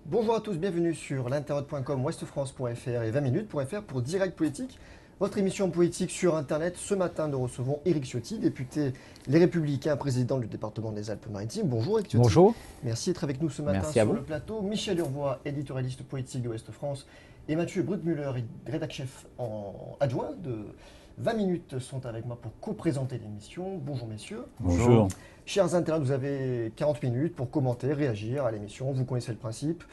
Bonjour à tous, bienvenue sur l'internaute.com, ouestfrance.fr et 20 minutes.fr pour Direct Politique, votre émission politique sur Internet. Ce matin, nous recevons Éric Ciotti, député Les Républicains, président du département des Alpes-Maritimes. Bonjour Éric Ciotti. Bonjour. Merci d'être avec nous ce matin Merci à sur vous. le plateau. Michel Urvois, éditorialiste politique de Ouest France, et Mathieu Brutmuller, rédac-chef adjoint de 20 minutes, sont avec moi pour co-présenter l'émission. Bonjour messieurs. Bonjour. Chers internautes, vous avez 40 minutes pour commenter, réagir à l'émission. Vous connaissez le principe.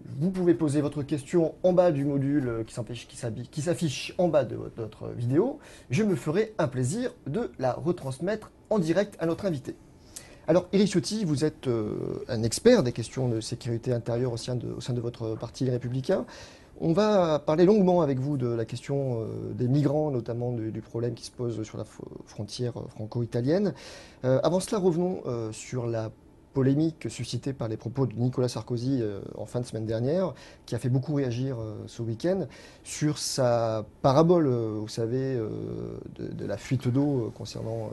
Vous pouvez poser votre question en bas du module qui s'affiche en bas de votre vidéo. Je me ferai un plaisir de la retransmettre en direct à notre invité. Alors, Éric Ciotti, vous êtes un expert des questions de sécurité intérieure au sein de votre parti Les Républicains. On va parler longuement avec vous de la question des migrants, notamment du problème qui se pose sur la frontière franco-italienne. Avant cela, revenons sur la polémique suscitée par les propos de Nicolas Sarkozy en fin de semaine dernière, qui a fait beaucoup réagir ce week-end, sur sa parabole, vous savez, de la fuite d'eau concernant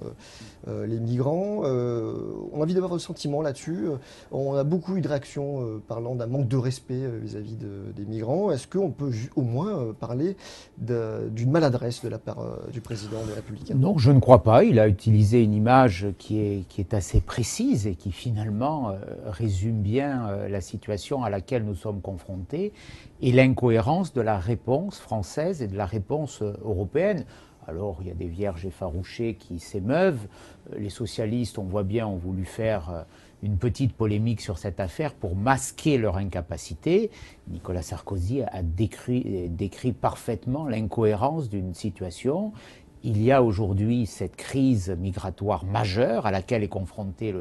les migrants. On a envie d'avoir votre sentiment là-dessus. On a beaucoup eu de réactions parlant d'un manque de respect vis-à-vis des migrants. Est-ce qu'on peut au moins parler d'une maladresse de la part du président des Républicains? Non, je ne crois pas. Il a utilisé une image qui est assez précise et qui finalement résume bien la situation à laquelle nous sommes confrontés et l'incohérence de la réponse française et de la réponse européenne. Alors, il y a des vierges effarouchées qui s'émeuvent. Les socialistes, on voit bien, ont voulu faire une petite polémique sur cette affaire pour masquer leur incapacité. Nicolas Sarkozy a décrit parfaitement l'incohérence d'une situation. Il y a aujourd'hui cette crise migratoire majeure à laquelle est confrontée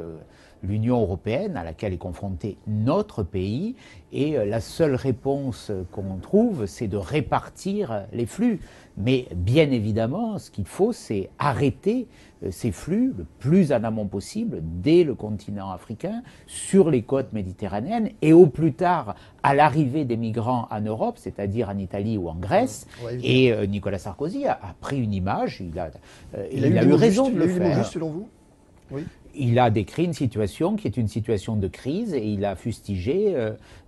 l'Union européenne, à laquelle est confronté notre pays, et la seule réponse qu'on trouve, c'est de répartir les flux. Mais bien évidemment, ce qu'il faut, c'est arrêter ces flux le plus en amont possible, dès le continent africain, sur les côtes méditerranéennes, et au plus tard à l'arrivée des migrants en Europe, c'est-à-dire en Italie ou en Grèce. Et Nicolas Sarkozy a pris une image, il a eu raison de le faire. Il a eu les mots justes selon vous? Oui. Il a décrit une situation qui est une situation de crise et il a fustigé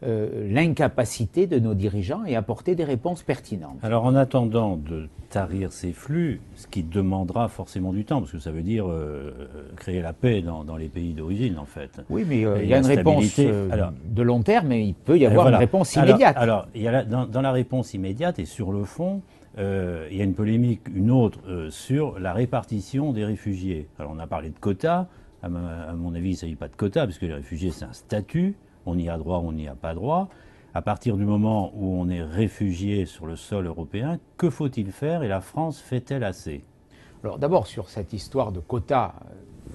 l'incapacité de nos dirigeants et apporté des réponses pertinentes. Alors en attendant de tarir ces flux, ce qui demandera forcément du temps, parce que ça veut dire créer la paix dans les pays d'origine en fait. Oui, mais il y a une réponse de long terme, mais il peut y avoir une réponse immédiate. Alors il y a dans la réponse immédiate et sur le fond, il y a une polémique, une autre, sur la répartition des réfugiés. Alors on a parlé de quotas. À mon avis, il ne s'agit pas de quotas, puisque les réfugiés, c'est un statut. On y a droit, on n'y a pas droit. À partir du moment où on est réfugié sur le sol européen, que faut-il faire et la France fait-elle assez? Alors d'abord, sur cette histoire de quotas,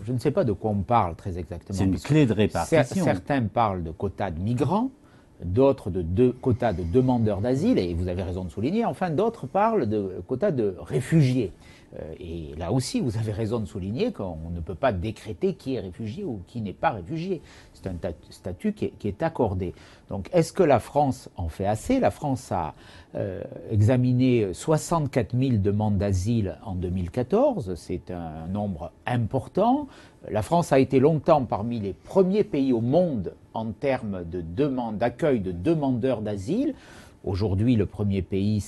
je ne sais pas de quoi on parle très exactement. C'est une clé de répartition. Certains parlent de quotas de migrants, d'autres de quotas de demandeurs d'asile, et vous avez raison de souligner, enfin d'autres parlent de quotas de réfugiés. Et là aussi, vous avez raison de souligner qu'on ne peut pas décréter qui est réfugié ou qui n'est pas réfugié. C'est un statut qui est accordé. Donc, est-ce que la France en fait assez? La France a examiné 64 000 demandes d'asile en 2014. C'est un nombre important. La France a été longtemps parmi les premiers pays au monde en termes d'accueil de demandeurs d'asile. Aujourd'hui, le premier pays,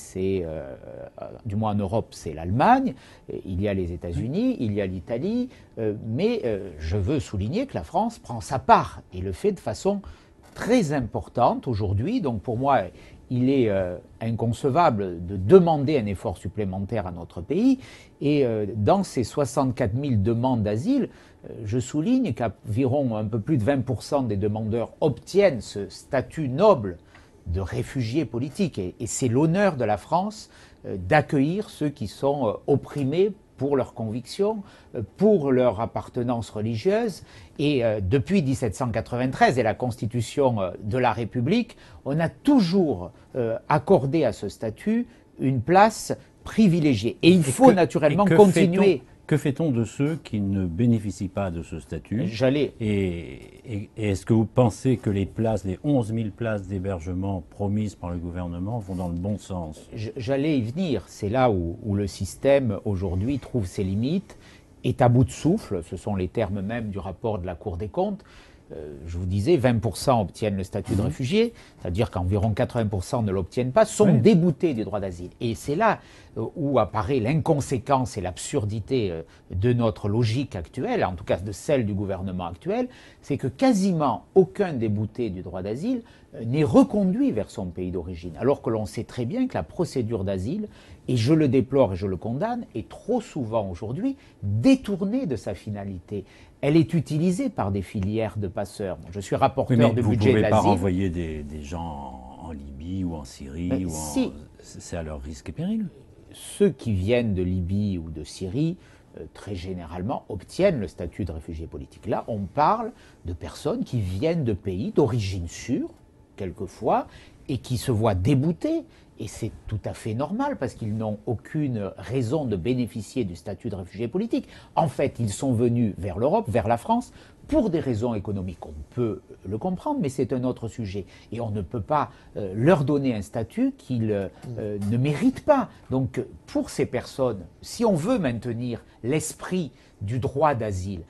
du moins en Europe, c'est l'Allemagne. Il y a les États-Unis, il y a l'Italie. Mais je veux souligner que la France prend sa part et le fait de façon très importante aujourd'hui. Donc pour moi, il est inconcevable de demander un effort supplémentaire à notre pays. Et dans ces 64 000 demandes d'asile, je souligne qu'environ un peu plus de 20% des demandeurs obtiennent ce statut noble de réfugiés politiques. Et c'est l'honneur de la France d'accueillir ceux qui sont opprimés pour leurs convictions, pour leur appartenance religieuse. Et depuis 1793 et la Constitution de la République, on a toujours accordé à ce statut une place privilégiée. Et il faut naturellement continuer. Que fait-on de ceux qui ne bénéficient pas de ce statut? Et est-ce que vous pensez que les 11 000 places d'hébergement promises par le gouvernement vont dans le bon sens? J'allais y venir. C'est là où le système aujourd'hui trouve ses limites, est à bout de souffle. Ce sont les termes même du rapport de la Cour des comptes. je vous disais, 20% obtiennent le statut de réfugié, c'est-à-dire qu'environ 80% ne l'obtiennent pas, sont déboutés du droit d'asile. Et c'est là où apparaît l'inconséquence et l'absurdité de notre logique actuelle, en tout cas de celle du gouvernement actuel, c'est que quasiment aucun débouté du droit d'asile n'est reconduit vers son pays d'origine, alors que l'on sait très bien que la procédure d'asile, et je le déplore et je le condamne, est trop souvent aujourd'hui détournée de sa finalité. Elle est utilisée par des filières de passeurs. Bon, je suis rapporteur de budget de l'asile. Vous ne pouvez pas renvoyer des gens en Libye ou en Syrie c'est à leur risque et péril. Ceux qui viennent de Libye ou de Syrie, très généralement, obtiennent le statut de réfugié politique. Là, on parle de personnes qui viennent de pays d'origine sûre, quelquefois, et qui se voient déboutés. Et c'est tout à fait normal parce qu'ils n'ont aucune raison de bénéficier du statut de réfugié politique. En fait, ils sont venus vers l'Europe, vers la France, pour des raisons économiques. On peut le comprendre, mais c'est un autre sujet. Et on ne peut pas leur donner un statut qu'ils ne méritent pas. Donc, pour ces personnes, si on veut maintenir l'esprit du droit d'asile,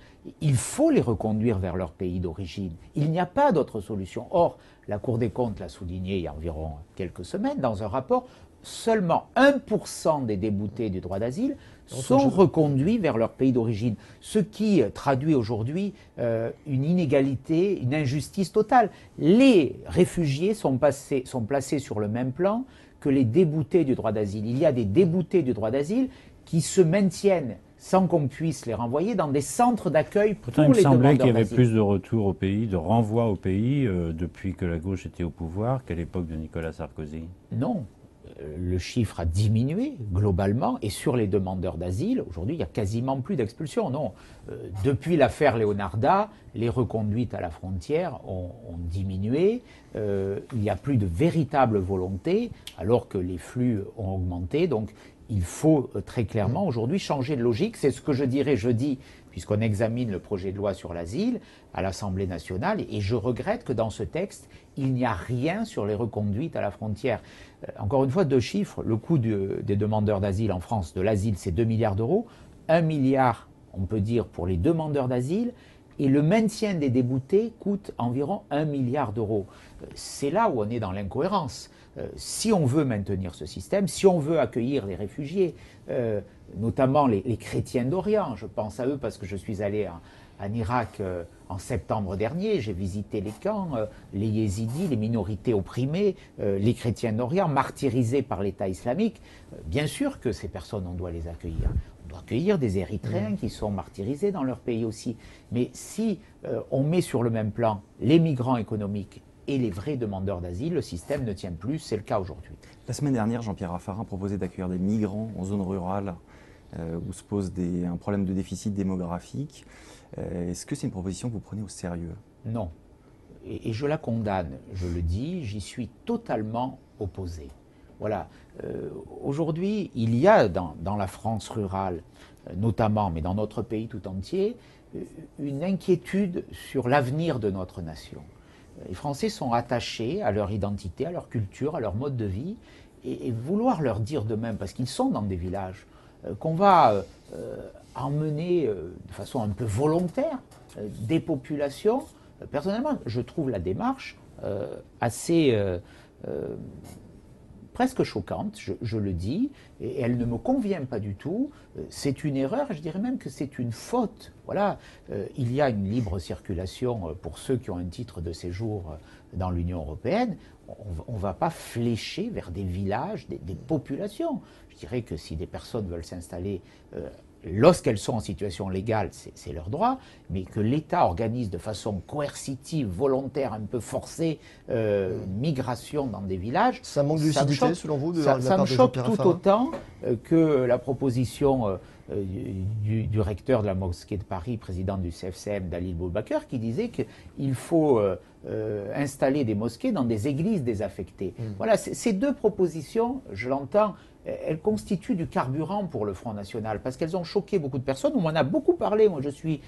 il faut les reconduire vers leur pays d'origine. Il n'y a pas d'autre solution. Or, la Cour des comptes l'a souligné il y a environ quelques semaines dans un rapport, seulement 1% des déboutés du droit d'asile sont reconduits vers leur pays d'origine, ce qui traduit aujourd'hui une inégalité, une injustice totale. Les réfugiés sont placés sur le même plan que les déboutés du droit d'asile. Il y a des déboutés du droit d'asile qui se maintiennent sans qu'on puisse les renvoyer dans des centres d'accueil pour les demandeurs d'asile. Il me semblait qu'il y avait plus de retours au pays, de renvois au pays, depuis que la gauche était au pouvoir qu'à l'époque de Nicolas Sarkozy. Non. Le chiffre a diminué globalement et sur les demandeurs d'asile, aujourd'hui, il n'y a quasiment plus d'expulsions. Non. Depuis l'affaire Leonarda, les reconduites à la frontière ont diminué. Il n'y a plus de véritable volonté alors que les flux ont augmenté. Donc, il faut très clairement aujourd'hui changer de logique. C'est ce que je dirai jeudi, puisqu'on examine le projet de loi sur l'asile à l'Assemblée nationale. Et je regrette que dans ce texte, il n'y a rien sur les reconduites à la frontière. Encore une fois, 2 chiffres. Le coût des demandeurs d'asile en France, de l'asile, c'est 2 milliards d'euros. 1 milliard, on peut dire, pour les demandeurs d'asile. Et le maintien des déboutés coûte environ 1 milliard d'euros. C'est là où on est dans l'incohérence. Si on veut maintenir ce système, si on veut accueillir les réfugiés, notamment les chrétiens d'Orient, je pense à eux parce que je suis allé en Irak en septembre dernier, j'ai visité les camps, les yézidis, les minorités opprimées, les chrétiens d'Orient, martyrisés par l'État islamique. Bien sûr que ces personnes, on doit les accueillir. On doit accueillir des Érythréens qui sont martyrisés dans leur pays aussi. Mais si on met sur le même plan les migrants économiques et les vrais demandeurs d'asile, le système ne tient plus, c'est le cas aujourd'hui. La semaine dernière, Jean-Pierre Raffarin proposait d'accueillir des migrants en zone rurale où se pose un problème de déficit démographique. Est-ce que c'est une proposition que vous prenez au sérieux? Non. Et je la condamne, je le dis, j'y suis totalement opposé. Voilà. Aujourd'hui, il y a dans la France rurale, notamment, mais dans notre pays tout entier, une inquiétude sur l'avenir de notre nation. Les Français sont attachés à leur identité, à leur culture, à leur mode de vie, et vouloir leur dire de même, parce qu'ils sont dans des villages, qu'on va emmener de façon un peu volontaire des populations. Personnellement, je trouve la démarche assez presque choquante, je le dis, et elle ne me convient pas du tout. C'est une erreur, je dirais même que c'est une faute. Voilà, il y a une libre circulation pour ceux qui ont un titre de séjour dans l'Union européenne. On ne va pas flécher vers des villages, des populations. Je dirais que si des personnes veulent s'installer lorsqu'elles sont en situation légale, c'est leur droit, mais que l'État organise de façon coercitive, volontaire, un peu forcée, une migration dans des villages. Ça manque de lucidité, selon vous, de ça la part me de choque Jean-Pierre tout Raffarin autant que la proposition du recteur de la mosquée de Paris, président du CFCM, Dalil Boubaker, qui disait qu'il faut installer des mosquées dans des églises désaffectées. Voilà, ces 2 propositions, je l'entends, elles constituent du carburant pour le Front National, parce qu'elles ont choqué beaucoup de personnes. On m'en a beaucoup parlé. Moi, je suis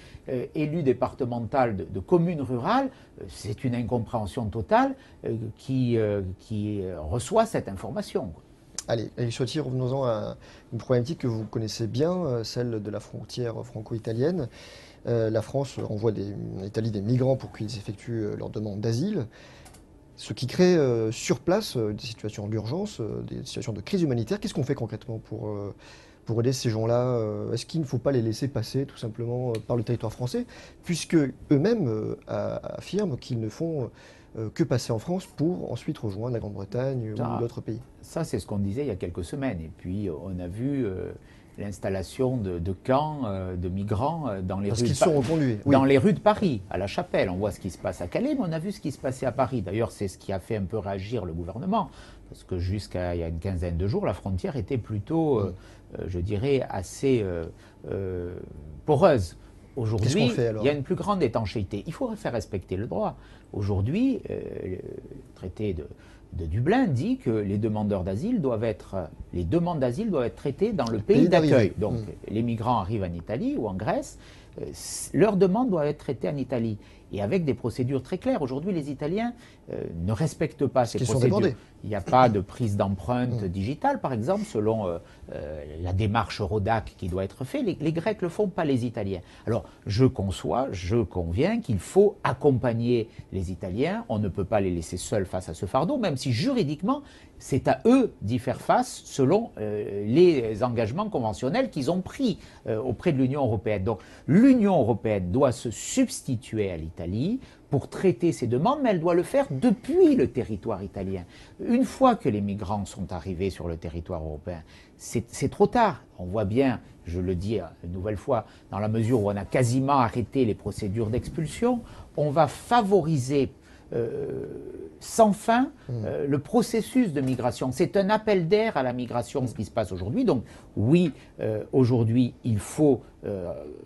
élu départemental de communes rurales. C'est une incompréhension totale qui reçoit cette information. Allez, Éric Ciotti, revenons-en à une problématique que vous connaissez bien, celle de la frontière franco-italienne. La France envoie en Italie des migrants pour qu'ils effectuent leur demande d'asile, ce qui crée sur place des situations d'urgence, des situations de crise humanitaire. Qu'est-ce qu'on fait concrètement pour aider ces gens-là? Est-ce qu'il ne faut pas les laisser passer tout simplement par le territoire français, puisque eux-mêmes affirment qu'ils ne font que passer en France pour ensuite rejoindre la Grande-Bretagne ou d'autres pays? Ça, c'est ce qu'on disait il y a quelques semaines. Et puis, on a vu l'installation de camps de migrants dans les Parce qu'ils sont reconduits. Oui. dans les rues de Paris, à La Chapelle. On voit ce qui se passe à Calais, mais on a vu ce qui se passait à Paris. D'ailleurs, c'est ce qui a fait un peu réagir le gouvernement, parce que jusqu'à il y a une quinzaine de jours, la frontière était plutôt, je dirais, assez poreuse. Qu'est-ce Aujourd'hui, qu'on fait alors? il y a une plus grande étanchéité. Il faut faire respecter le droit. Aujourd'hui, le traité de Dublin dit que les demandeurs d'asile doivent être, les demandes d'asile doivent être traitées dans le pays d'accueil. Donc, les migrants arrivent en Italie ou en Grèce, leurs demandes doivent être traitées en Italie. Et avec des procédures très claires. Aujourd'hui, les Italiens ne respectent pas ces procédures. Il n'y a pas de prise d'empreinte digitale, par exemple, selon la démarche Eurodac qui doit être faite. Les Grecs ne le font pas, les Italiens. Alors, je conviens qu'il faut accompagner les Italiens. On ne peut pas les laisser seuls face à ce fardeau, même si juridiquement, c'est à eux d'y faire face selon les engagements conventionnels qu'ils ont pris auprès de l'Union européenne. Donc, l'Union européenne doit se substituer à l'Italie pour traiter ces demandes, mais elle doit le faire depuis le territoire italien. Une fois que les migrants sont arrivés sur le territoire européen, c'est trop tard. On voit bien, je le dis une nouvelle fois, dans la mesure où on a quasiment arrêté les procédures d'expulsion, on va favoriser sans fin le processus de migration. C'est un appel d'air à la migration, ce qui se passe aujourd'hui. Donc oui, aujourd'hui, il faut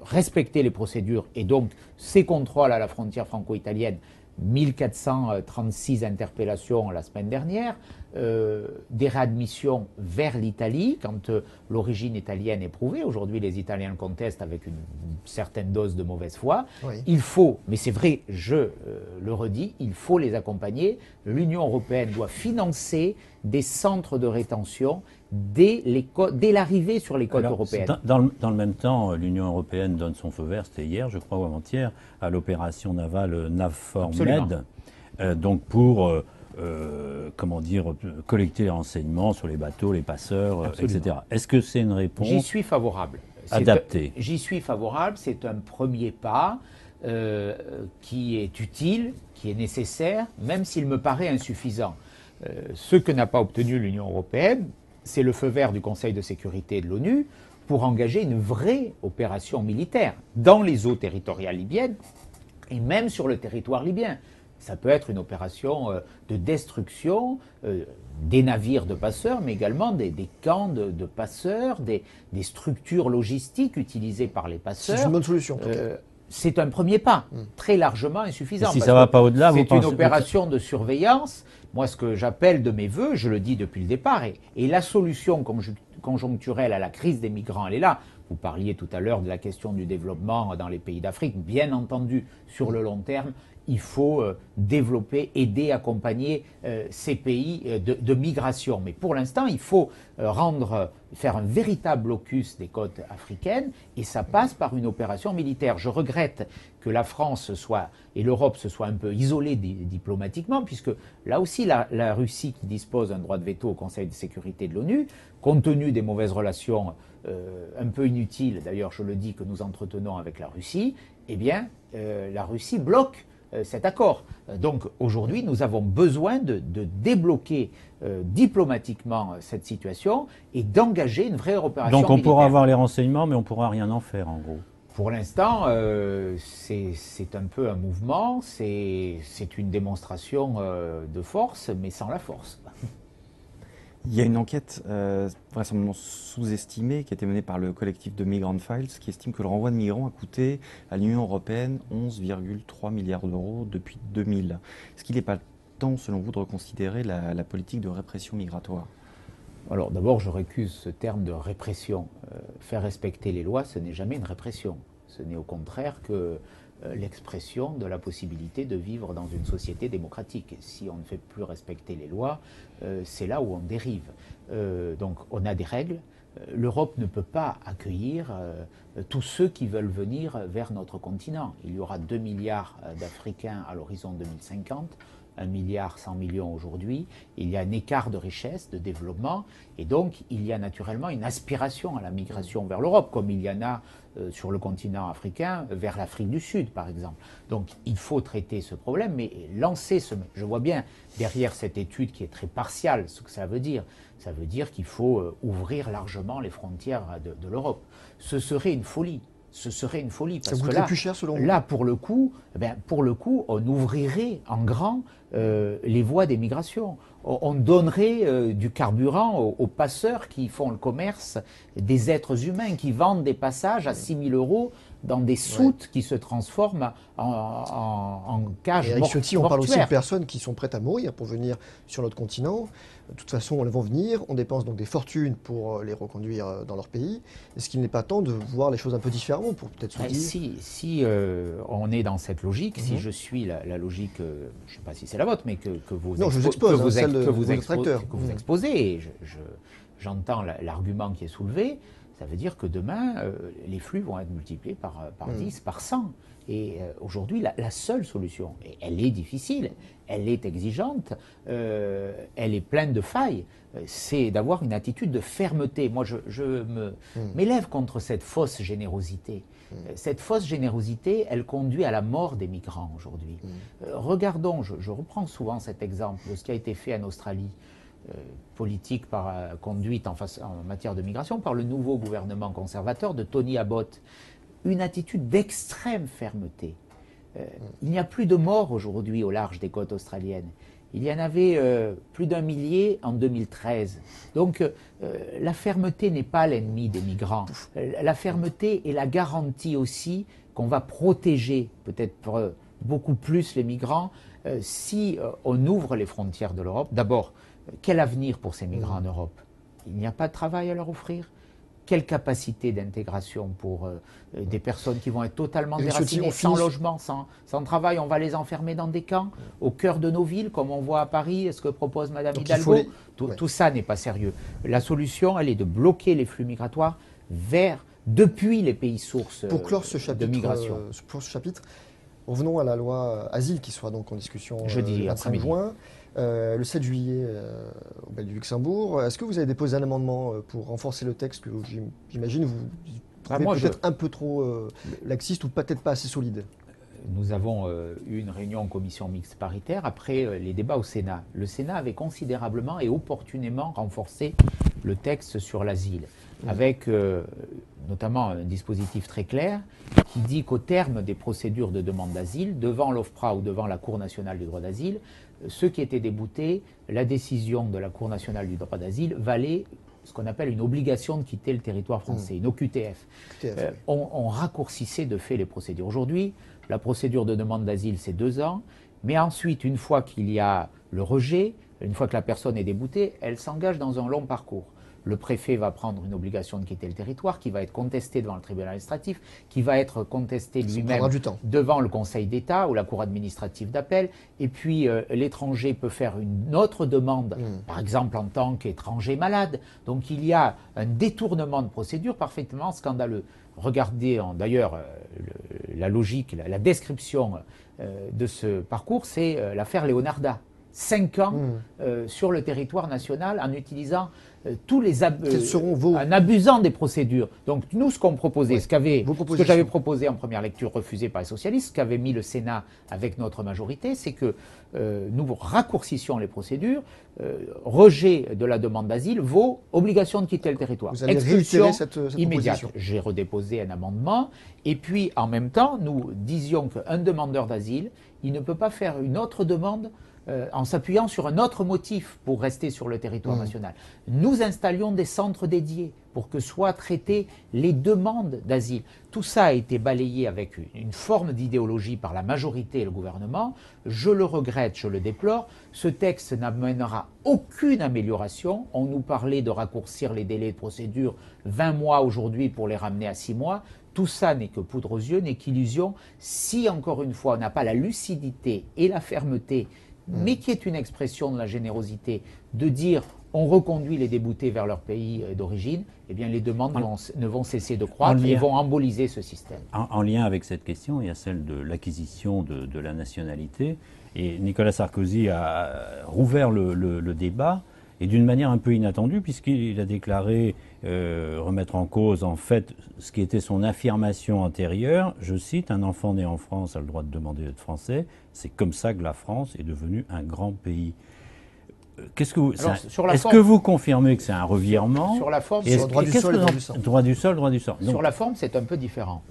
respecter les procédures et donc ces contrôles à la frontière franco-italienne, 1436 interpellations la semaine dernière, des réadmissions vers l'Italie, quand l'origine italienne est prouvée. Aujourd'hui, les Italiens le contestent avec une certaine dose de mauvaise foi. Oui. Il faut, mais c'est vrai, je le redis, il faut les accompagner. L'Union européenne doit financer des centres de rétention dès l'arrivée sur les côtes européennes. Dans le même temps, l'Union européenne donne son feu vert, c'était hier, je crois, ou avant-hier, à l'opération navale NAVFOR Med, donc pour comment dire, collecter les renseignements sur les bateaux, les passeurs, etc. Est-ce que c'est une réponse J'y suis favorable. Adaptée. J'y suis favorable, c'est un premier pas qui est utile, qui est nécessaire, même s'il me paraît insuffisant. Ce que n'a pas obtenu l'Union européenne, c'est le feu vert du Conseil de sécurité de l'ONU pour engager une vraie opération militaire dans les eaux territoriales libyennes et même sur le territoire libyen. Ça peut être une opération de destruction des navires de passeurs, mais également des camps de passeurs, des structures logistiques utilisées par les passeurs. C'est une bonne solution. C'est un premier pas, très largement insuffisant. Et si ça ne va pas au-delà, vous pensez... C'est une opération de surveillance. Moi, ce que j'appelle de mes voeux, je le dis depuis le départ, et la solution conjoncturelle à la crise des migrants, elle est là. Vous parliez tout à l'heure de la question du développement dans les pays d'Afrique. Bien entendu, sur le long terme, il faut développer, aider, accompagner ces pays de migration. Mais pour l'instant, il faut faire un véritable blocus des côtes africaines et ça passe par une opération militaire. Je regrette que la France et l'Europe se soient un peu isolées diplomatiquement, puisque là aussi la Russie, qui dispose d'un droit de veto au Conseil de sécurité de l'ONU, compte tenu des mauvaises relations un peu inutiles, d'ailleurs je le dis, que nous entretenons avec la Russie, eh bien la Russie bloque cet accord. Donc aujourd'hui, nous avons besoin de débloquer diplomatiquement cette situation et d'engager une vraie opération militaire. Donc on pourra avoir les renseignements, mais on ne pourra rien en faire, en gros. Pour l'instant, c'est un peu un mouvement, c'est une démonstration de force, mais sans la force. Il y a une enquête vraisemblablement sous-estimée qui a été menée par le collectif de Migrant Files qui estime que le renvoi de migrants a coûté à l'Union européenne 11,3 milliards d'euros depuis 2000. Est-ce qu'il n'est pas temps, selon vous, de reconsidérer la politique de répression migratoire ? Alors d'abord, je récuse ce terme de répression. Faire respecter les lois, ce n'est jamais une répression. Ce n'est au contraire que l'expression de la possibilité de vivre dans une société démocratique. Et si on ne fait plus respecter les lois, c'est là où on dérive. Donc on a des règles. L'Europe ne peut pas accueillir tous ceux qui veulent venir vers notre continent. Il y aura 2 milliards d'Africains à l'horizon 2050, 1 milliard 100 millions aujourd'hui. Il y a un écart de richesse, de développement, et donc il y a naturellement une aspiration à la migration vers l'Europe, comme il y en a sur le continent africain, vers l'Afrique du Sud, par exemple. Donc il faut traiter ce problème, mais lancer ce... Je vois bien derrière cette étude qui est très partiale ce que ça veut dire. Ça veut dire qu'il faut ouvrir largement les frontières de l'Europe. Ce serait une folie. Ce serait une folie. Parce ça que coûterait là, plus cher selon vous? Là, pour le coup, on ouvrirait en grand les voies des migrations. On donnerait du carburant aux passeurs qui font le commerce des êtres humains, qui vendent des passages à 6 000 € dans des soutes qui se transforment en cages Éric Ciotti, on parle aussi de mortuaires. personnes qui sont prêtes à mourir pour venir sur notre continent. De toute façon, elles vont venir, on dépense donc des fortunes pour les reconduire dans leur pays. Est-ce qu'il n'est pas temps de voir les choses un peu différemment pour peut-être se dire... Si on est dans cette logique, si je suis la logique, je ne sais pas si c'est la vôtre, mais que vous, Non, je vous expose, celle de vos extracteurs. que vous exposez, et j'entends l'argument qui est soulevé, ça veut dire que demain, les flux vont être multipliés par 10, par 100. Et aujourd'hui, la seule solution, et elle est difficile, elle est exigeante, elle est pleine de failles, c'est d'avoir une attitude de fermeté. Moi, je m'élève contre cette fausse générosité. Cette fausse générosité, elle conduit à la mort des migrants aujourd'hui. Regardons, je reprends souvent cet exemple de ce qui a été fait en Australie. Politique conduite en matière de migration par le nouveau gouvernement conservateur de Tony Abbott. Une attitude d'extrême fermeté. Il n'y a plus de morts aujourd'hui au large des côtes australiennes. Il y en avait plus d'1 millier en 2013. Donc la fermeté n'est pas l'ennemi des migrants. La fermeté est la garantie aussi qu'on va protéger peut-être beaucoup plus les migrants si on ouvre les frontières de l'Europe. D'abord, quel avenir pour ces migrants en Europe? Il n'y a pas de travail à leur offrir. Quelle capacité d'intégration pour des personnes qui vont être totalement déracinées, sans logement, sans travail? On va les enfermer dans des camps, au cœur de nos villes, comme on voit à Paris, ce que propose Mme Hidalgo. Tout ça n'est pas sérieux. La solution, elle est de bloquer les flux migratoires depuis les pays sources pour clore ce chapitre, de migration. Pour ce chapitre, revenons à la loi Asile qui sera donc en discussion jeudi le 25 juin. Le 7 juillet au Bel du Luxembourg. Est-ce que vous avez déposé un amendement pour renforcer le texte que j'imagine vous trouvez peut-être un peu trop laxiste ou peut-être pas assez solide? Nous avons eu une réunion en commission mixte paritaire après les débats au Sénat. Le Sénat avait considérablement et opportunément renforcé le texte sur l'asile, avec notamment un dispositif très clair qui dit qu'au terme des procédures de demande d'asile, devant l'OFPRA ou devant la Cour nationale du droit d'asile, ceux qui étaient déboutés, la décision de la Cour nationale du droit d'asile valait ce qu'on appelle une obligation de quitter le territoire français, une OQTF. On raccourcissait de fait les procédures. Aujourd'hui, la procédure de demande d'asile, c'est 2 ans, mais ensuite, une fois qu'il y a le rejet, une fois que la personne est déboutée, elle s'engage dans un long parcours. Le préfet va prendre une obligation de quitter le territoire, qui va être contestée devant le tribunal administratif, qui va être contestée lui-même devant le Conseil d'État ou la Cour administrative d'appel. Et puis l'étranger peut faire une autre demande, par exemple en tant qu'étranger malade. Donc il y a un détournement de procédure parfaitement scandaleux. Regardez d'ailleurs la logique, la description de ce parcours, c'est l'affaire Leonarda. 5 ans sur le territoire national en utilisant tous les en abusant des procédures. Donc nous, ce qu'on proposait, ce que j'avais proposé en première lecture, refusé par les socialistes, ce qu'avait mis le Sénat avec notre majorité, c'est que nous raccourcissions les procédures. Rejet de la demande d'asile vaut obligation de quitter le territoire. Vous allez expulsion cette immédiate. proposition. J'ai redéposé un amendement. Et puis, en même temps, nous disions qu'un demandeur d'asile, il ne peut pas faire une autre demande en s'appuyant sur un autre motif pour rester sur le territoire national. Nous installions des centres dédiés pour que soient traitées les demandes d'asile. Tout ça a été balayé avec une forme d'idéologie par la majorité et le gouvernement. Je le regrette, je le déplore. Ce texte n'amènera aucune amélioration. On nous parlait de raccourcir les délais de procédure 20 mois aujourd'hui pour les ramener à 6 mois. Tout ça n'est que poudre aux yeux, n'est qu'illusion. Si, encore une fois, on n'a pas la lucidité et la fermeté, mais qui est une expression de la générosité, de dire on reconduit les déboutés vers leur pays d'origine, eh bien les demandes ne vont cesser de croître et vont emboliser ce système. En lien avec cette question, il y a celle de l'acquisition de la nationalité. Et Nicolas Sarkozy a rouvert le débat, et d'une manière un peu inattendue, puisqu'il a déclaré remettre en cause, en fait, ce qui était son affirmation antérieure. Je cite, « Un enfant né en France a le droit de demander d'être français. C'est comme ça que la France est devenue un grand pays. » Est-ce que vous confirmez que c'est un revirement? Sur la forme, sur le droit du sol et droit du sang. Droit du sol, droit du sang. Sur la forme, c'est un peu différent.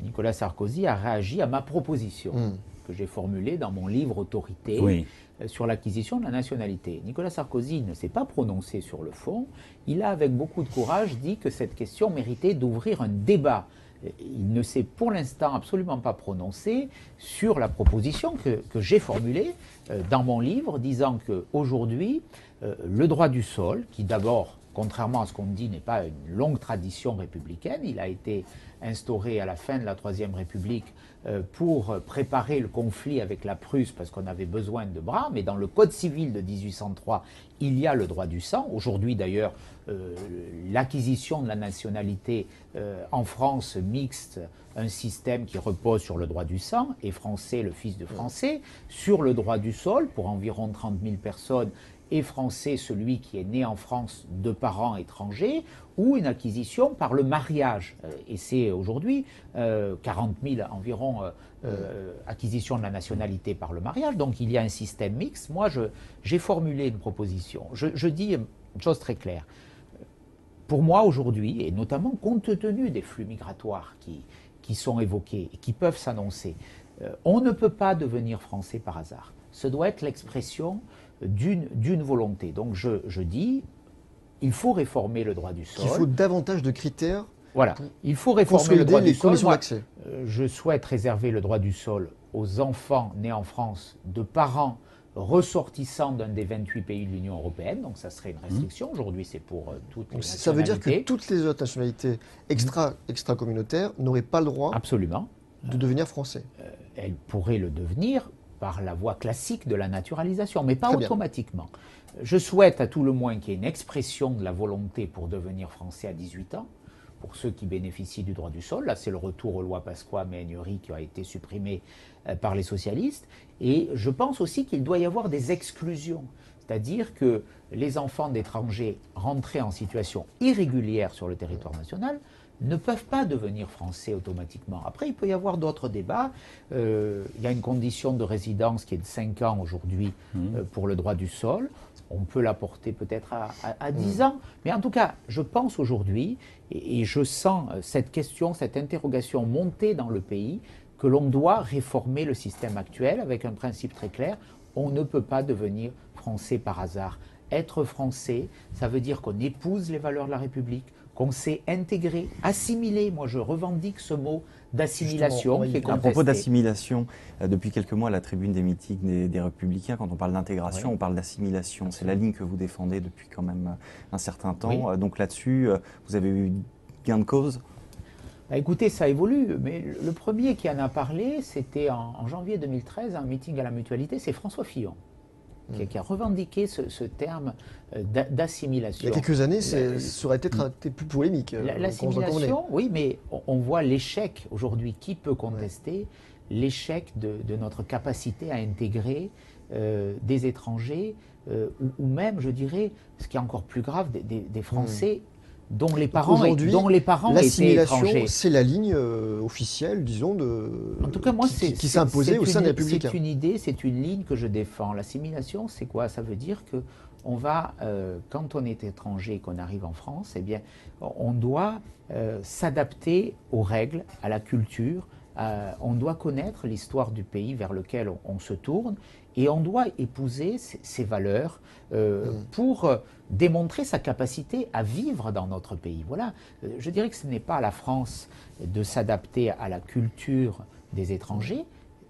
Nicolas Sarkozy a réagi à ma proposition que j'ai formulée dans mon livre Autorité sur l'acquisition de la nationalité. Nicolas Sarkozy ne s'est pas prononcé sur le fond. Il a, avec beaucoup de courage, dit que cette question méritait d'ouvrir un débat. Il ne s'est pour l'instant absolument pas prononcé sur la proposition que j'ai formulée dans mon livre, disant qu'aujourd'hui, le droit du sol, qui d'abord, contrairement à ce qu'on dit, n'est pas une longue tradition républicaine, il a été instauré à la fin de la Troisième République pour préparer le conflit avec la Prusse parce qu'on avait besoin de bras, mais dans le Code civil de 1803, il y a le droit du sang. Aujourd'hui d'ailleurs, l'acquisition de la nationalité en France mixte un système qui repose sur le droit du sang, et français le fils de français, sur le droit du sol pour environ 30 000 personnes, et français celui qui est né en France de parents étrangers, ou une acquisition par le mariage. Et c'est aujourd'hui 40 000 environ acquisitions de la nationalité par le mariage. Donc il y a un système mixte. Moi, j'ai formulé une proposition. Je dis une chose très claire. Pour moi, aujourd'hui, et notamment compte tenu des flux migratoires qui sont évoqués et qui peuvent s'annoncer, on ne peut pas devenir français par hasard. Ce doit être l'expression d'une volonté. Donc je dis, il faut réformer le droit du sol. Il faut davantage de critères. Voilà, il faut réformer le droit du sol. Moi, je souhaite réserver le droit du sol aux enfants nés en France de parents ressortissants d'un des 28 pays de l'Union européenne. Donc ça serait une restriction. Aujourd'hui, c'est pour toutes les nationalités. Ça veut dire que toutes les autres nationalités extra-communautaires n'auraient pas le droit de devenir français. Elles pourraient le devenir par la voie classique de la naturalisation, mais pas automatiquement. Je souhaite à tout le moins qu'il y ait une expression de la volonté pour devenir français à 18 ans, pour ceux qui bénéficient du droit du sol. Là, c'est le retour aux lois Pasqua-Méhaignerie qui a été supprimé par les socialistes. Et je pense aussi qu'il doit y avoir des exclusions, c'est-à-dire que les enfants d'étrangers rentrés en situation irrégulière sur le territoire national ne peuvent pas devenir français automatiquement. Après, il peut y avoir d'autres débats. Il y a une condition de résidence qui est de 5 ans aujourd'hui pour le droit du sol. On peut la porter peut-être à 10 ans. Mais en tout cas, je pense aujourd'hui, et je sens cette question, cette interrogation monter dans le pays, que l'on doit réformer le système actuel avec un principe très clair. On ne peut pas devenir français par hasard. Être français, ça veut dire qu'on épouse les valeurs de la République, qu'on s'est intégré, assimilé. Moi, je revendique ce mot d'assimilation qui est contesté. À propos d'assimilation, depuis quelques mois, à la tribune des meetings des Républicains, quand on parle d'intégration, on parle d'assimilation. C'est la ligne que vous défendez depuis quand même un certain temps. Donc là-dessus, vous avez eu gain de cause? Écoutez, ça évolue, mais le premier qui en a parlé, c'était en janvier 2013, un meeting à la Mutualité, c'est François Fillon. Qui a revendiqué ce terme d'assimilation. Il y a quelques années, ça aurait été plus polémique. L'assimilation, oui, mais on voit l'échec aujourd'hui. Qui peut contester l'échec de notre capacité à intégrer des étrangers, ou même, je dirais, ce qui est encore plus grave, des Français dont les parents étaient étrangers. C'est la ligne officielle, disons, en tout cas, moi, qui s'est imposée au sein des Républicains. C'est une idée, c'est une ligne que je défends. L'assimilation, c'est quoi? Ça veut dire que on va, quand on est étranger et qu'on arrive en France, eh bien, on doit s'adapter aux règles, à la culture. On doit connaître l'histoire du pays vers lequel on se tourne, et on doit épouser ces valeurs pour démontrer sa capacité à vivre dans notre pays. Voilà. Je dirais que ce n'est pas à la France de s'adapter à la culture des étrangers,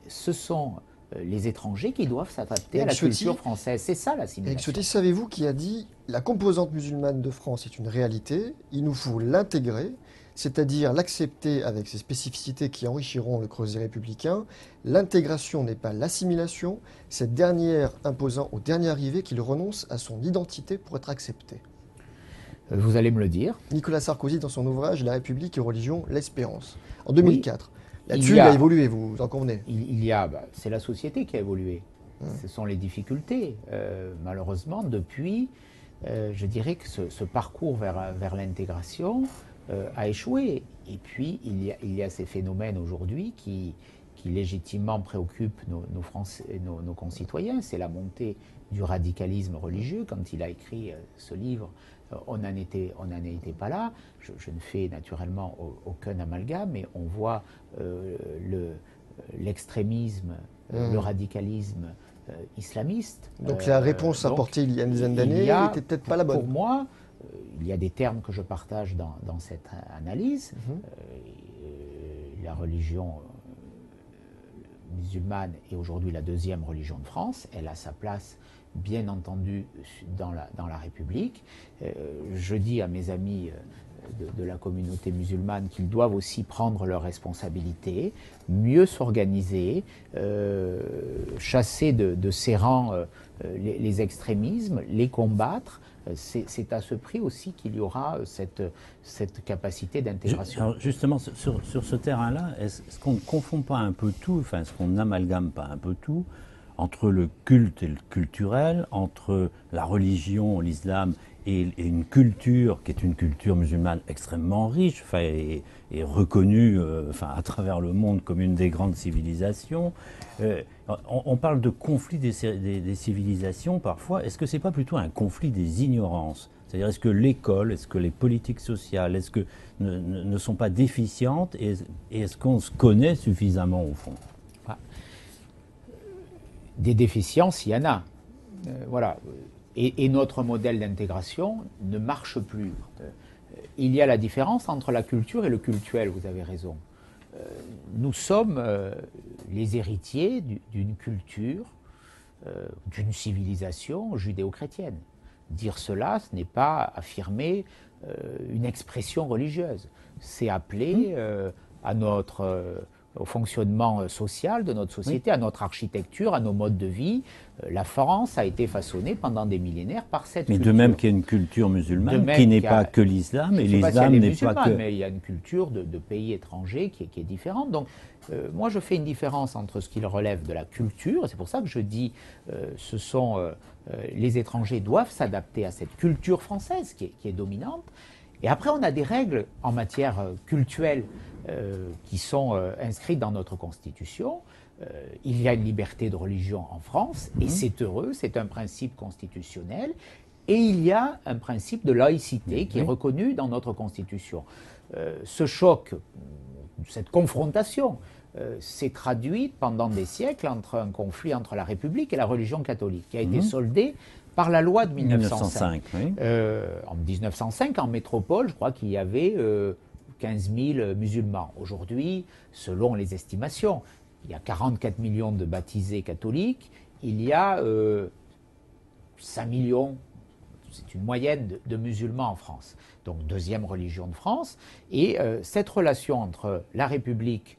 ce sont les étrangers qui doivent s'adapter à la culture française. C'est ça l'assimilation. Éric Ciotti, savez-vous qui a dit « La composante musulmane de France est une réalité, il nous faut l'intégrer ». c'est-à-dire l'accepter avec ses spécificités qui enrichiront le creuset républicain. L'intégration n'est pas l'assimilation, cette dernière imposant au dernier arrivé qu'il renonce à son identité pour être accepté. Vous allez me le dire. Nicolas Sarkozy, dans son ouvrage La République et religion, l'espérance, en 2004. Oui, Là-dessus, il a évolué, vous en convenez. C'est la société qui a évolué. Ce sont les difficultés. Malheureusement, depuis, je dirais que ce parcours vers l'intégration a échoué. Et puis, il y a ces phénomènes aujourd'hui qui légitimement préoccupent nos concitoyens. C'est la montée du radicalisme religieux. Quand il a écrit ce livre, on n'en était pas là. Je ne fais naturellement aucun amalgame, mais on voit l'extrémisme, le radicalisme islamiste. Donc la réponse apportée il y a une dizaine d'années n'était peut-être pas la bonne. Pour moi, il y a des termes que je partage dans cette analyse. La religion musulmane est aujourd'hui la deuxième religion de France. Elle a sa place, bien entendu, dans la République. Je dis à mes amis de la communauté musulmane qu'ils doivent aussi prendre leurs responsabilités, mieux s'organiser, chasser de ces rangs les extrémismes, les combattre. C'est à ce prix aussi qu'il y aura cette capacité d'intégration. Alors justement, sur ce terrain-là, est-ce qu'on ne confond pas un peu tout, enfin, est-ce qu'on n'amalgame pas un peu tout entre le culte et le culturel, entre la religion, l'islam, et une culture qui est une culture musulmane extrêmement riche, enfin, et reconnue à travers le monde comme une des grandes civilisations. On parle de conflit des civilisations parfois. Est-ce que ce n'est pas plutôt un conflit des ignorances? C'est-à-dire, est-ce que l'école, est-ce que les politiques sociales, est-ce que ne sont pas déficientes, et est-ce qu'on se connaît suffisamment au fond? Des déficiences, il y en a. Voilà. Et notre modèle d'intégration ne marche plus. Il y a la différence entre la culture et le cultuel, vous avez raison. Nous sommes les héritiers d'une culture, d'une civilisation judéo-chrétienne. Dire cela, ce n'est pas affirmer une expression religieuse. C'est appeler au fonctionnement social de notre société, à notre architecture, à nos modes de vie. La France a été façonnée pendant des millénaires par cette culture. Mais de même qu'il y a une culture musulmane qui n'est pas que l'islam, et l'islam n'est pas que... Mais il y a une culture de pays étrangers qui est différente. Donc, moi, je fais une différence entre ce qui relève de la culture, et c'est pour ça que je dis les étrangers doivent s'adapter à cette culture française qui est dominante. Et après, on a des règles en matière cultuelle qui sont inscrites dans notre Constitution. Il y a une liberté de religion en France, et c'est heureux, c'est un principe constitutionnel. Et il y a un principe de laïcité qui est reconnu dans notre Constitution. Ce choc, cette confrontation, s'est traduite pendant des siècles entre un conflit entre la République et la religion catholique, qui a été soldé par la loi de 1905. En 1905, en métropole, je crois qu'il y avait 15 000 musulmans. Aujourd'hui, selon les estimations, il y a 44 millions de baptisés catholiques, il y a 5 millions, c'est une moyenne de musulmans en France. Donc deuxième religion de France. Et cette relation entre la République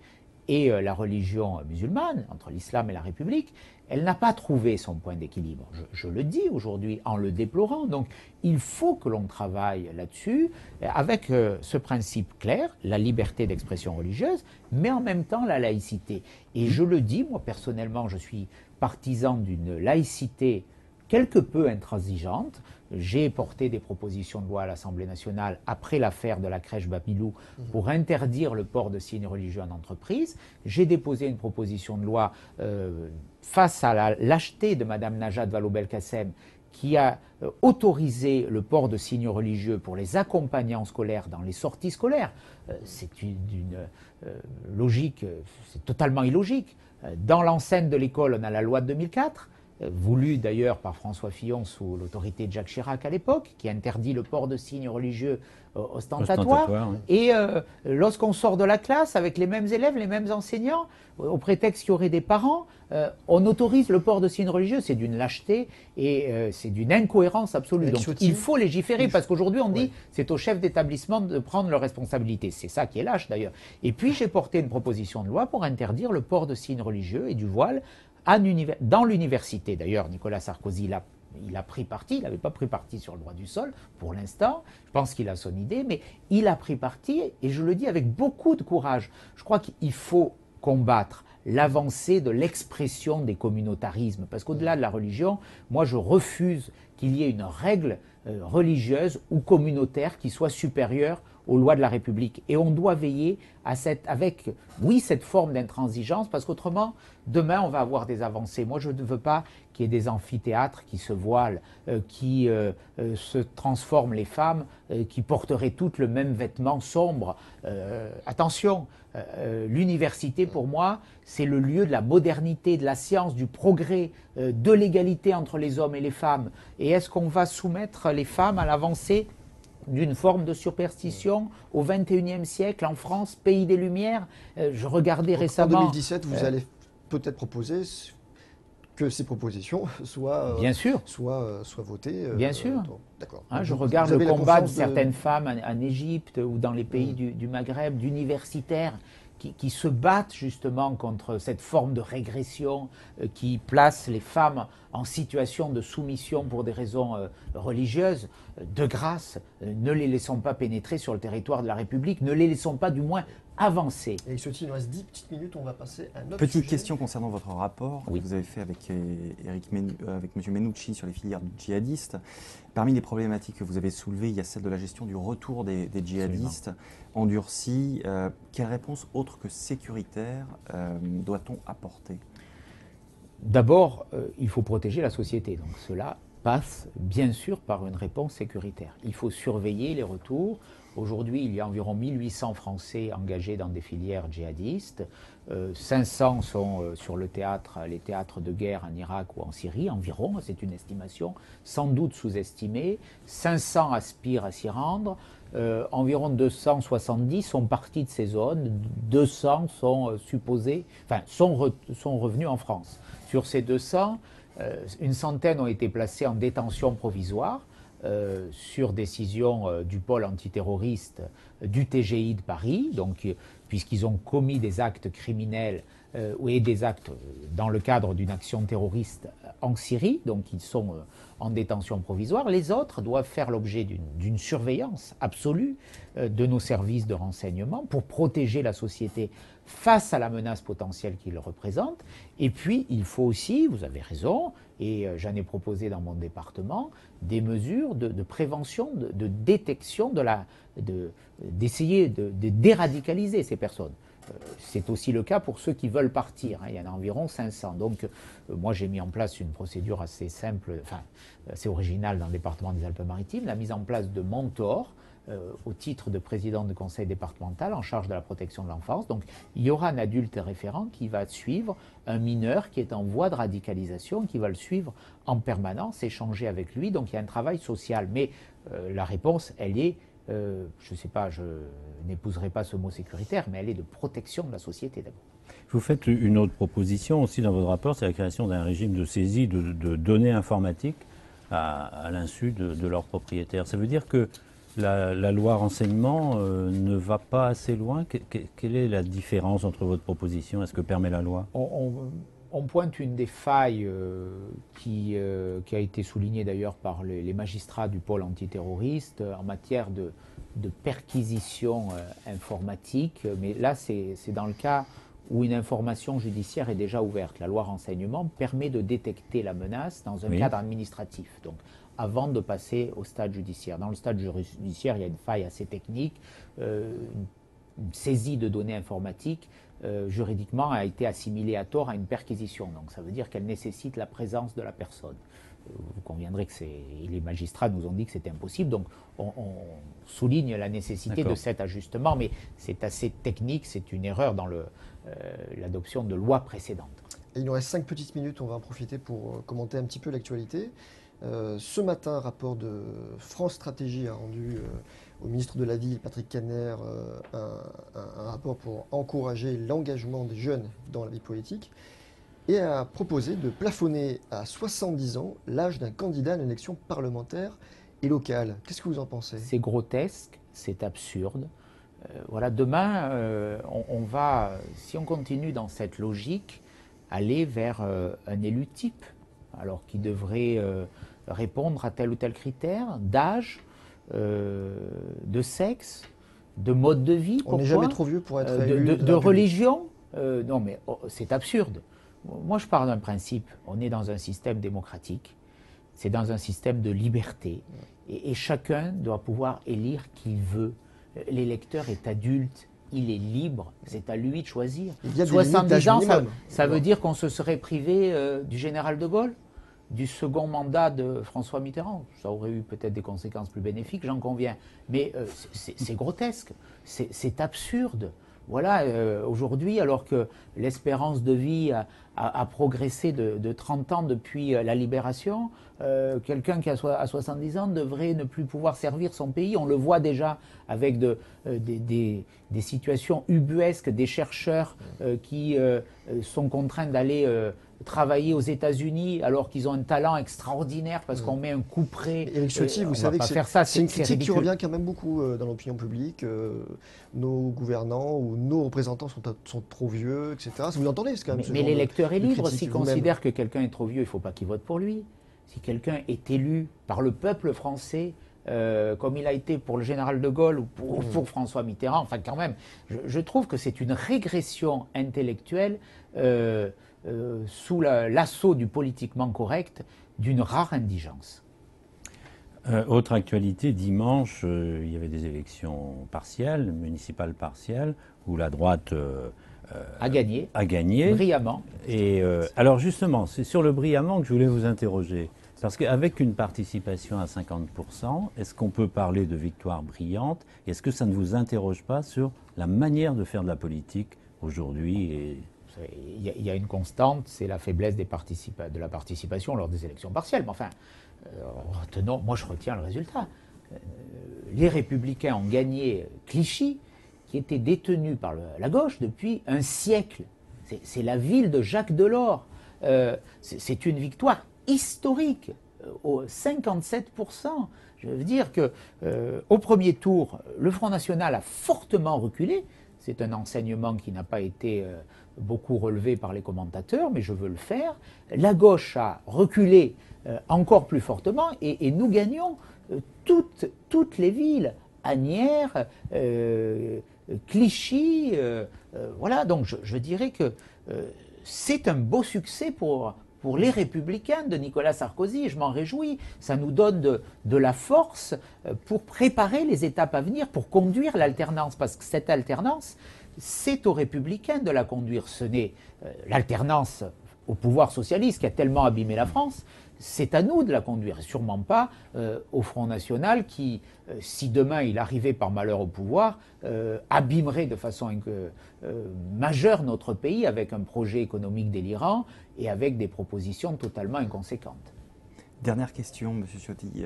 et la religion musulmane, entre l'islam et la République, elle n'a pas trouvé son point d'équilibre. Je le dis aujourd'hui en le déplorant. Donc il faut que l'on travaille là-dessus avec ce principe clair, la liberté d'expression religieuse, mais en même temps la laïcité. Et je le dis, moi personnellement, je suis partisan d'une laïcité quelque peu intransigeante. J'ai porté des propositions de loi à l'Assemblée nationale après l'affaire de la crèche Bapilou pour interdire le port de signes religieux en entreprise. J'ai déposé une proposition de loi face à la lâcheté de Mme Najat Vallaud-Belkacem qui a autorisé le port de signes religieux pour les accompagnants scolaires dans les sorties scolaires. C'est une logique, c'est totalement illogique. Dans l'enceinte de l'école, on a la loi de 2004. voulu d'ailleurs par François Fillon sous l'autorité de Jacques Chirac à l'époque, qui interdit le port de signes religieux ostentatoires. Oui. Et lorsqu'on sort de la classe avec les mêmes élèves, les mêmes enseignants, au prétexte qu'il y aurait des parents, on autorise le port de signes religieux. C'est d'une lâcheté et c'est d'une incohérence absolue. Donc il faut légiférer parce qu'aujourd'hui on dit c'est au chef d'établissement de prendre leurs responsabilités. C'est ça qui est lâche d'ailleurs. Et puis j'ai porté une proposition de loi pour interdire le port de signes religieux et du voile dans l'université. D'ailleurs, Nicolas Sarkozy il a pris parti, il n'avait pas pris parti sur le droit du sol pour l'instant, je pense qu'il a son idée, mais il a pris parti et je le dis avec beaucoup de courage. Je crois qu'il faut combattre l'avancée de l'expression des communautarismes, parce qu'au-delà de la religion, moi je refuse qu'il y ait une règle religieuse ou communautaire qui soit supérieure aux lois de la République. Et on doit veiller à cette forme d'intransigeance, parce qu'autrement, demain, on va avoir des avancées. Moi, je ne veux pas qu'il y ait des amphithéâtres qui se voilent, qui se transforment les femmes, qui porteraient toutes le même vêtement sombre. Attention, l'université, pour moi, c'est le lieu de la modernité, de la science, du progrès, de l'égalité entre les hommes et les femmes. Et est-ce qu'on va soumettre les femmes à l'avancée d'une forme de superstition au XXIe siècle en France, pays des Lumières? Je regardais récemment... En 2017, vous allez peut-être proposer que ces propositions soient votées. Bien sûr. D'accord. Je regarde le combat de certaines femmes en Égypte ou dans les pays du Maghreb, d'universitaires, qui se battent justement contre cette forme de régression qui place les femmes en situation de soumission pour des raisons religieuses. De grâce, ne les laissons pas pénétrer sur le territoire de la République, ne les laissons pas du moins avancer. Et il nous reste 10 petites minutes, on va passer à notre Petite sujet. question concernant votre rapport que vous avez fait avec M. Menucci sur les filières djihadistes. Parmi les problématiques que vous avez soulevées, il y a celle de la gestion du retour des djihadistes endurcis. Quelle réponse autre que sécuritaire doit-on apporter? D'abord, il faut protéger la société. Donc cela passe bien sûr par une réponse sécuritaire. Il faut surveiller les retours. Aujourd'hui, il y a environ 1800 Français engagés dans des filières djihadistes. 500 sont sur les théâtres de guerre en Irak ou en Syrie, environ, c'est une estimation, sans doute sous-estimée. 500 aspirent à s'y rendre. Environ 270 sont partis de ces zones. 200 sont sont revenus en France. Sur ces 200, une centaine ont été placés en détention provisoire. Sur décision du pôle antiterroriste du TGI de Paris, donc puisqu'ils ont commis des actes criminels et des actes dans le cadre d'une action terroriste en Syrie, donc ils sont en détention provisoire. Les autres doivent faire l'objet d'une surveillance absolue de nos services de renseignement pour protéger la société face à la menace potentielle qu'ils représentent. Et puis, il faut aussi, vous avez raison, et j'en ai proposé dans mon département, des mesures de prévention, de détection, d'essayer de déradicaliser ces personnes. C'est aussi le cas pour ceux qui veulent partir. Il y en a environ 500. Donc, moi, j'ai mis en place une procédure assez simple, assez originale dans le département des Alpes-Maritimes, la mise en place de mentors au titre de président de conseil départemental en charge de la protection de l'enfance. Donc, il y aura un adulte référent qui va suivre un mineur qui est en voie de radicalisation, qui va le suivre en permanence, échanger avec lui. Donc, il y a un travail social. Mais la réponse, elle est... je ne sais pas, je n'épouserai pas ce mot sécuritaire, mais elle est de protection de la société d'abord. Vous faites une autre proposition aussi dans votre rapport, c'est la création d'un régime de saisie de données informatiques à l'insu de leurs propriétaires. Ça veut dire que la loi renseignement ne va pas assez loin. Quelle est la différence entre votre proposition et ce que permet la loi? On pointe une des failles qui a été soulignée d'ailleurs par les magistrats du pôle antiterroriste en matière de perquisition informatique. Mais là, c'est dans le cas où une information judiciaire est déjà ouverte. La loi renseignement permet de détecter la menace dans un cadre administratif, donc avant de passer au stade judiciaire. Dans le stade judiciaire, il y a une faille assez technique, une saisie de données informatiques juridiquement a été assimilée à tort à une perquisition. Donc ça veut dire qu'elle nécessite la présence de la personne. Vous conviendrez que les magistrats nous ont dit que c'était impossible, donc on souligne la nécessité de cet ajustement, mais c'est assez technique, c'est une erreur dans l'adoption de lois précédentes. Et il nous reste 5 petites minutes, on va en profiter pour commenter un petit peu l'actualité. Ce matin, un rapport de France Stratégie a rendu au ministre de la Ville, Patrick Kanner, un rapport pour encourager l'engagement des jeunes dans la vie politique et a proposé de plafonner à 70 ans l'âge d'un candidat à une élection parlementaire et locale. Qu'est-ce que vous en pensez? C'est grotesque, c'est absurde. Voilà, demain, on va, si on continue dans cette logique, aller vers un élu type, alors qui devrait répondre à tel ou tel critère d'âge, de sexe, de mode de vie. On n'est jamais trop vieux pour être élu de religion. Non, mais c'est absurde. Moi, je pars d'un principe. On est dans un système démocratique. C'est dans un système de liberté. Et chacun doit pouvoir élire qui veut. L'électeur est adulte. Il est libre. C'est à lui de choisir. Il y a des 70 ans, minimum. ça veut dire qu'on se serait privé du général de Gaulle, du second mandat de François Mitterrand. Ça aurait eu peut-être des conséquences plus bénéfiques, j'en conviens. Mais c'est grotesque, c'est absurde. Voilà, aujourd'hui, alors que l'espérance de vie a progressé de 30 ans depuis la libération, quelqu'un qui à 70 ans devrait ne plus pouvoir servir son pays. On le voit déjà avec des situations ubuesques, des chercheurs qui sont contraints d'aller travailler aux États-Unis alors qu'ils ont un talent extraordinaire parce qu'on met un coup près. Éric Ciotti, vous savez que c'est une critique qui revient quand même beaucoup dans l'opinion publique. Nos gouvernants ou nos représentants sont trop vieux, etc. Vous l'entendez quand même. Mais l'électeur est libre. S'il considère que quelqu'un est trop vieux, il ne faut pas qu'il vote pour lui. Si quelqu'un est élu par le peuple français, comme il a été pour le général de Gaulle ou pour François Mitterrand, enfin quand même, je trouve que c'est une régression intellectuelle sous l'assaut du politiquement correct d'une rare indigence. Autre actualité, dimanche, il y avait des élections partielles, municipales partielles, où la droite a gagné. Brillamment. Et alors justement, c'est sur le brillamment que je voulais vous interroger. Parce qu'avec une participation à 50%, est-ce qu'on peut parler de victoire brillante? Est-ce que ça ne vous interroge pas sur la manière de faire de la politique aujourd'hui Il y a une constante, c'est la faiblesse de la participation lors des élections partielles. Mais enfin, retenons, moi je retiens le résultat. Les Républicains ont gagné Clichy, qui était détenu par la gauche depuis un siècle. C'est la ville de Jacques Delors. C'est une victoire historique, au 57%. Je veux dire qu'au premier tour, le Front National a fortement reculé. C'est un enseignement qui n'a pas été beaucoup relevé par les commentateurs, mais je veux le faire. La gauche a reculé encore plus fortement et nous gagnons toutes les villes. Asnières, Clichy, voilà. Donc je dirais que c'est un beau succès pour les Républicains de Nicolas Sarkozy, et je m'en réjouis. Ça nous donne de la force pour préparer les étapes à venir, pour conduire l'alternance, parce que cette alternance, c'est aux Républicains de la conduire. Ce n'est l'alternance au pouvoir socialiste qui a tellement abîmé la France, c'est à nous de la conduire, et sûrement pas au Front National qui, si demain il arrivait par malheur au pouvoir, abîmerait de façon majeure notre pays avec un projet économique délirant et avec des propositions totalement inconséquentes. Dernière question, M. Ciotti.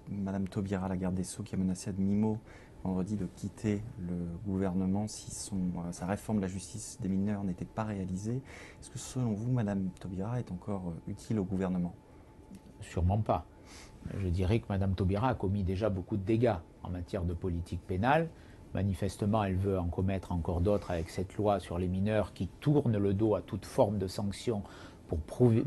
Madame Taubira, la garde des Sceaux, qui a menacé à demi-mot vendredi de quitter le gouvernement si sa réforme de la justice des mineurs n'était pas réalisée. Est-ce que selon vous, Madame Taubira est encore utile au gouvernement? Sûrement pas. Je dirais que Mme Taubira a commis déjà beaucoup de dégâts en matière de politique pénale. Manifestement, elle veut en commettre encore d'autres avec cette loi sur les mineurs qui tourne le dos à toute forme de sanction pour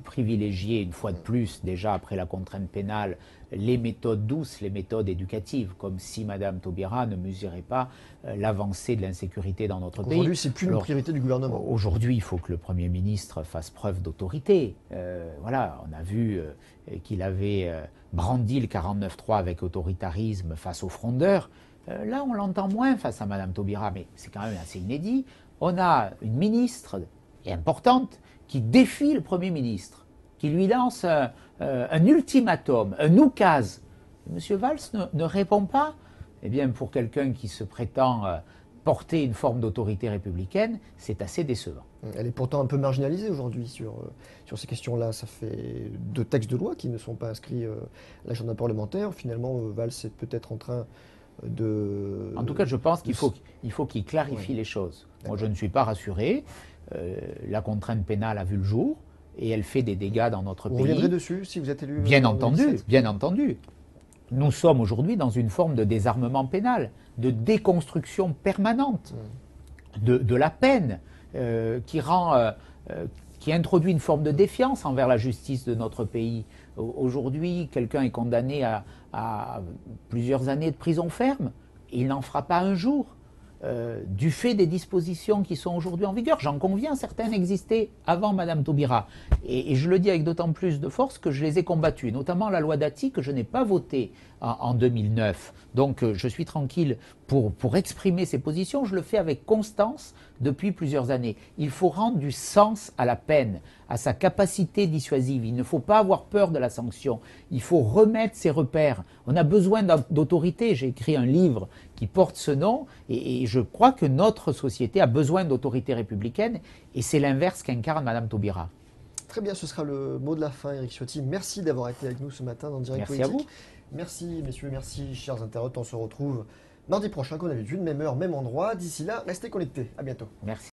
privilégier, une fois de plus, déjà après la contrainte pénale, les méthodes douces, les méthodes éducatives, comme si Mme Taubira ne mesurait pas l'avancée de l'insécurité dans notre pays. Aujourd'hui, c'est plus une priorité du gouvernement. Aujourd'hui, il faut que le Premier ministre fasse preuve d'autorité. Voilà, on a vu qu'il avait brandi le 49.3 avec autoritarisme face aux frondeurs. Là, on l'entend moins face à Mme Taubira, mais c'est quand même assez inédit. On a une ministre importante qui défie le Premier ministre, qui lui lance un ultimatum, un oukase. M. Valls ne répond pas. Eh bien, pour quelqu'un qui se prétend porter une forme d'autorité républicaine, c'est assez décevant. Elle est pourtant un peu marginalisée aujourd'hui sur ces questions-là. Ça fait 2 textes de loi qui ne sont pas inscrits à l'agenda parlementaire. Finalement, Valls est peut-être en train de... En tout cas, je pense qu'il faut qu'il clarifie les choses. Moi, je ne suis pas rassuré. La contrainte pénale a vu le jour et elle fait des dégâts dans notre pays. Vous reviendrez dessus si vous êtes élu Bien en entendu, 2017. bien entendu. Nous sommes aujourd'hui dans une forme de désarmement pénal, de déconstruction permanente de la peine, qui introduit une forme de défiance envers la justice de notre pays. Aujourd'hui, quelqu'un est condamné à plusieurs années de prison ferme, il n'en fera pas un jour. Du fait des dispositions qui sont aujourd'hui en vigueur. J'en conviens, certaines existaient avant Madame Taubira. Et je le dis avec d'autant plus de force que je les ai combattues, notamment la loi Dati que je n'ai pas votée en 2009. Donc je suis tranquille pour exprimer ces positions. Je le fais avec constance depuis plusieurs années. Il faut rendre du sens à la peine, à sa capacité dissuasive. Il ne faut pas avoir peur de la sanction. Il faut remettre ses repères. On a besoin d'autorité. J'ai écrit un livre qui porte ce nom et je crois que notre société a besoin d'autorité républicaine et c'est l'inverse qu'incarne Madame Taubira. Très bien, ce sera le mot de la fin, Éric Ciotti. Merci d'avoir été avec nous ce matin dans Direct Merci Politique. à vous. Merci messieurs, merci chers internautes. On se retrouve mardi prochain, comme d'habitude, même heure, même endroit. D'ici là, restez connectés. À bientôt. Merci.